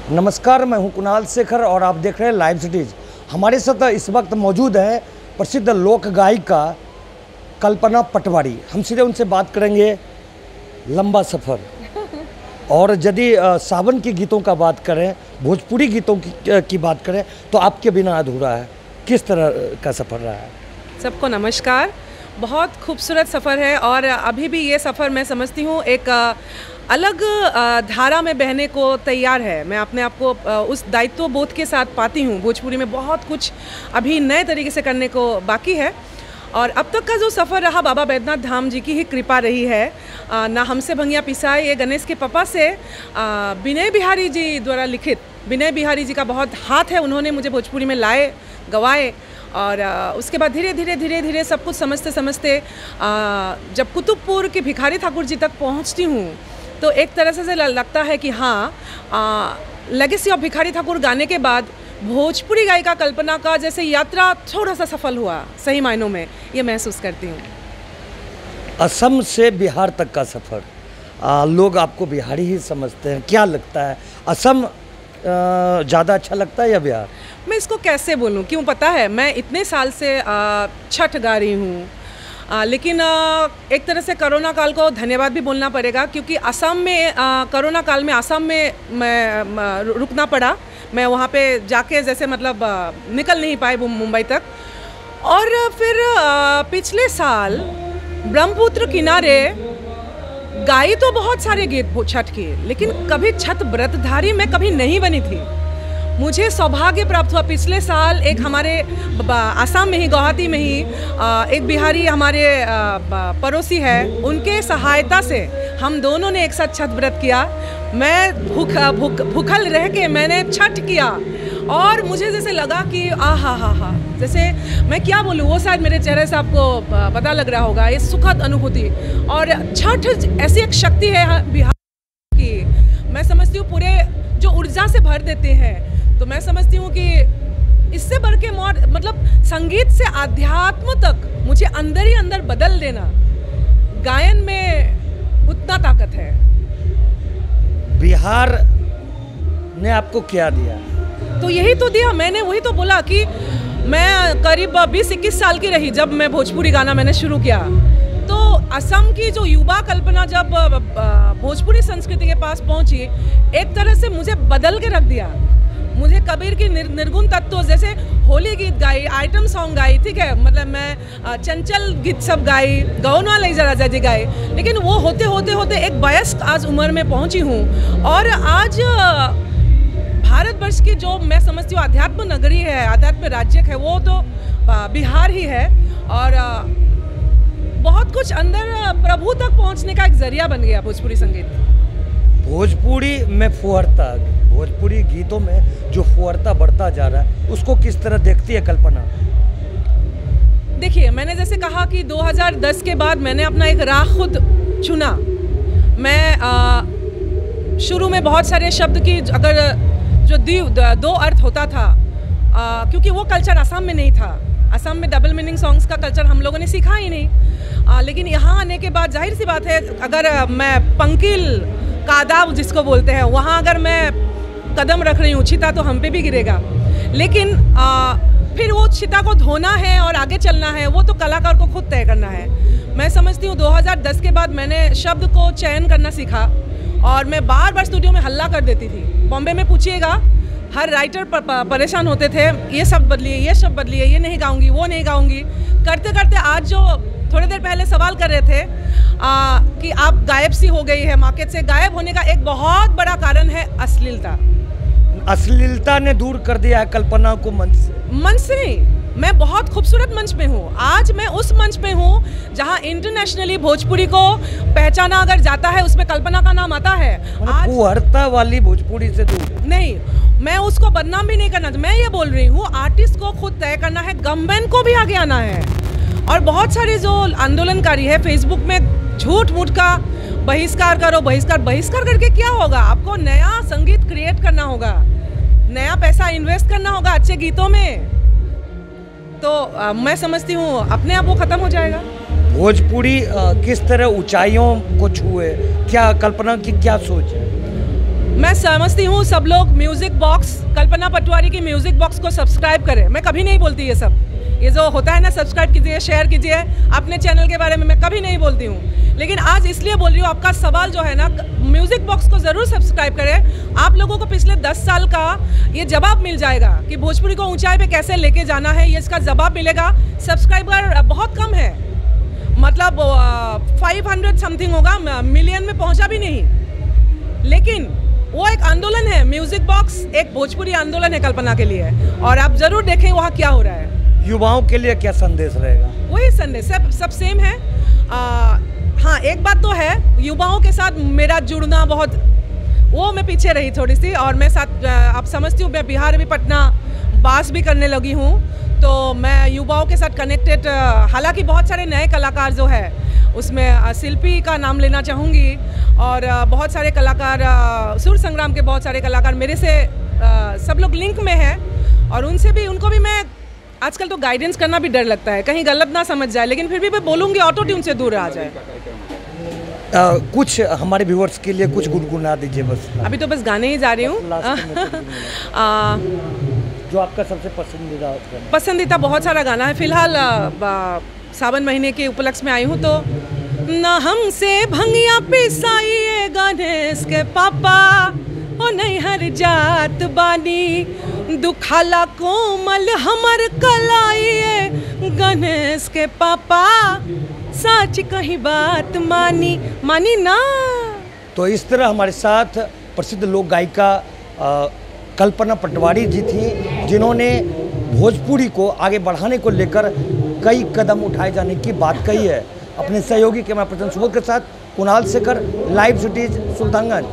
नमस्कार, मैं हूं कुणाल शेखर और आप देख रहे हैं लाइव सिटीज। हमारे साथ इस वक्त मौजूद है प्रसिद्ध लोक गायिका कल्पना पटवारी। हम सीधे उनसे बात करेंगे लंबा सफ़र। और यदि सावन के गीतों का बात करें, भोजपुरी गीतों की बात करें तो आपके बिना अधूरा है। किस तरह का सफ़र रहा है? सबको नमस्कार। बहुत खूबसूरत सफ़र है और अभी भी ये सफ़र मैं समझती हूँ एक अलग धारा में बहने को तैयार है। मैं अपने आप को उस दायित्व बोध के साथ पाती हूँ। भोजपुरी में बहुत कुछ अभी नए तरीके से करने को बाकी है और अब तक का जो सफ़र रहा बाबा बैद्यनाथ धाम जी की ही कृपा रही है। ना हमसे भंगिया पिसाए ये गणेश के पापा से विनय बिहारी जी द्वारा लिखित, विनय बिहारी जी का बहुत हाथ है। उन्होंने मुझे भोजपुरी में लाए, गवाए और उसके बाद धीरे धीरे सब कुछ समझते समझते जब कुतुबपुर के भिखारी ठाकुर जी तक पहुँचती हूँ तो एक तरह से लगता है कि हाँ, लेगेसी ऑफ भिखारी ठाकुर गाने के बाद भोजपुरी गायिका कल्पना का जैसे यात्रा थोड़ा सा सफल हुआ, सही मायनों में ये महसूस करती हूँ। असम से बिहार तक का सफ़र, लोग आपको बिहारी ही समझते हैं, क्या लगता है असम ज़्यादा अच्छा लगता है या बिहार? मैं इसको कैसे बोलूँ, क्यों पता है, मैं इतने साल से छठ गा रही हूँ लेकिन एक तरह से कोरोना काल को धन्यवाद भी बोलना पड़ेगा क्योंकि असम में कोरोना काल में असम में मैं रुकना पड़ा। मैं वहाँ पे जाके जैसे मतलब निकल नहीं पाई मुंबई तक। और फिर पिछले साल ब्रह्मपुत्र किनारे गाई तो बहुत सारे गीत छठ के, लेकिन कभी छठ व्रतधारी मैं कभी नहीं बनी थी। मुझे सौभाग्य प्राप्त हुआ पिछले साल, एक हमारे आसाम में ही, गुवाहाटी में ही एक बिहारी हमारे पड़ोसी है, उनके सहायता से हम दोनों ने एक साथ छठ व्रत किया। मैं भूखल रह के मैंने छठ किया और मुझे जैसे लगा कि हा, जैसे मैं क्या बोलूँ, वो शायद मेरे चेहरे से आपको पता लग रहा होगा, ये सुखद अनुभूति। और छठ ऐसी एक शक्ति है बिहार की, मैं समझती हूँ पूरे जो ऊर्जा से भर देते हैं। तो मैं समझती हूँ कि इससे बढ़ के मतलब संगीत से आध्यात्म तक मुझे अंदर ही अंदर बदल देना, गायन में उतना ताकत है। बिहार ने आपको क्या दिया? तो यही तो दिया, मैंने वही तो बोला कि मैं करीब 20-21 साल की रही जब मैं भोजपुरी गाना मैंने शुरू किया। तो असम की जो युवा कल्पना जब भोजपुरी संस्कृति के पास पहुंची, एक तरह से मुझे बदल के रख दिया। मुझे कबीर की निर्गुण तत्व, जैसे होली गीत गाई, आइटम सॉन्ग गाई, ठीक है, मतलब मैं चंचल गीत सब गाई, गौना लई राजा जी गाए, लेकिन वो होते होते एक वयस्क आज उम्र में पहुंची हूँ। और आज भारतवर्ष की जो मैं समझती हूँ आध्यात्म नगरी है, आध्यात्म राज्य है, वो तो बिहार ही है। और बहुत कुछ अंदर प्रभु तक पहुंचने का एक जरिया बन गया भोजपुरी संगीत। भोजपुरी में फुहरता, भोजपुरी गीतों में जो फुहरता बढ़ता जा रहा है, उसको किस तरह देखती है कल्पना? देखिए, मैंने जैसे कहा कि 2010 के बाद मैंने अपना एक राह खुद चुना। मैं शुरू में बहुत सारे शब्द की अगर जो दो अर्थ होता था, क्योंकि वो कल्चर असम में नहीं था। असम में डबल मीनिंग सॉन्ग्स का कल्चर हम लोगों ने सीखा ही नहीं। लेकिन यहाँ आने के बाद जाहिर सी बात है, अगर मैं पंकिल कादाब जिसको बोलते हैं, वहाँ अगर मैं कदम रख रही हूँ, छिता तो हम पे भी गिरेगा। लेकिन फिर वो छिता को धोना है और आगे चलना है, वो तो कलाकार को खुद तय करना है। मैं समझती हूँ 2010 के बाद मैंने शब्द को चयन करना सीखा और मैं बार स्टूडियो में हल्ला कर देती थी। बॉम्बे में पूछिएगा, हर राइटर परेशान होते थे, ये शब्द बदलिए, ये शब्द बदलिए, ये नहीं गाऊंगी, वो नहीं गाऊंगी। करते करते आज जो थोड़ी देर पहले सवाल कर रहे थे कि आप गायब सी हो गई है, मार्केट से गायब होने का एक बहुत बड़ा कारण है अश्लीलता। अश्लीलता ने दूर कर दिया है कल्पना को मंच से नहीं, मैं बहुत खूबसूरत मंच पे हूँ। आज मैं उस मंच पे हूँ जहाँ इंटरनेशनली भोजपुरी को पहचाना अगर जाता है, उसमें कल्पना का नाम आता है। आज फुहरता वाली भोजपुरी से दूर नहीं, मैं उसको बदनाम भी नहीं करना, मैं ये बोल रही हूँ आर्टिस्ट को खुद तय करना है, गवर्नमेंट को भी आगे आना है। और बहुत सारे जो आंदोलनकारी है फेसबुक में झूठ मूठ का बहिष्कार करो, बहिष्कार करके क्या होगा? आपको नया संगीत क्रिएट करना होगा, नया पैसा इन्वेस्ट करना होगा अच्छे गीतों में। तो मैं समझती हूँ अपने आप वो खत्म हो जाएगा। भोजपुरी किस तरह ऊंचाइयों को छुए, क्या कल्पना की क्या सोच है? मैं समझती हूँ सब लोग म्यूज़िक बॉक्स, कल्पना पटवारी की म्यूज़िक बॉक्स को सब्सक्राइब करें। मैं कभी नहीं बोलती ये सब, ये जो होता है ना सब्सक्राइब कीजिए, शेयर कीजिए, अपने चैनल के बारे में मैं कभी नहीं बोलती हूँ। लेकिन आज इसलिए बोल रही हूँ, आपका सवाल जो है ना, म्यूज़िक बॉक्स को ज़रूर सब्सक्राइब करें। आप लोगों को पिछले 10 साल का ये जवाब मिल जाएगा कि भोजपुरी को ऊंचाई पे कैसे लेके जाना है, ये इसका जवाब मिलेगा। सब्सक्राइबर बहुत कम है, मतलब 500 समथिंग होगा, मिलियन में पहुँचा भी नहीं। लेकिन वो एक आंदोलन है, म्यूज़िक बॉक्स एक भोजपुरी आंदोलन है कल्पना के लिए, और आप ज़रूर देखें वहाँ क्या हो रहा है। युवाओं के लिए क्या संदेश रहेगा? वही संदेश, सब सेम है। हाँ, एक बात तो है, युवाओं के साथ मेरा जुड़ना बहुत, वो मैं पीछे रही थोड़ी सी, और मैं साथ, आप समझती हूँ, मैं बिहार में पटना बास भी करने लगी हूँ, तो मैं युवाओं के साथ कनेक्टेड। हालांकि बहुत सारे नए कलाकार जो है उसमें शिल्पी का नाम लेना चाहूँगी, और बहुत सारे कलाकार, सुर संग्राम के बहुत सारे कलाकार मेरे से सब लोग लिंक में हैं, और उनको भी मैं आजकल तो गाइडेंस करना भी डर लगता है, कहीं गलत ना समझ जाए, लेकिन फिर भी मैं बोलूँगी ऑटो ट्यून से दूर आ जाए। कुछ हमारे व्यूअर्स के लिए कुछ गुनगुना दीजिए बस। अभी तो बस गाने ही जा रही हूँ। जो आपका सबसे पसंदीदा बहुत सारा गाना है। फिलहाल सावन महीने के उपलक्ष्य में आई हूँ, तो न हमसे भंगिया पिसाइए गणेश के पापा, ओ नहीं हर जात बानी, दुखाला कोमल हमर कलाइए गणेश के पापा, सच कहीं बात मानी ना। तो इस तरह हमारे साथ प्रसिद्ध लोक गायिका कल्पना पटवारी जी थी, जिन्होंने भोजपुरी को आगे बढ़ाने को लेकर कई कदम उठाए जाने की बात कही है। अपने सहयोगी कैमरा पर्सन सुबोध के साथ कुणाल शेखर, लाइव सिटीज, सुल्तानगंज।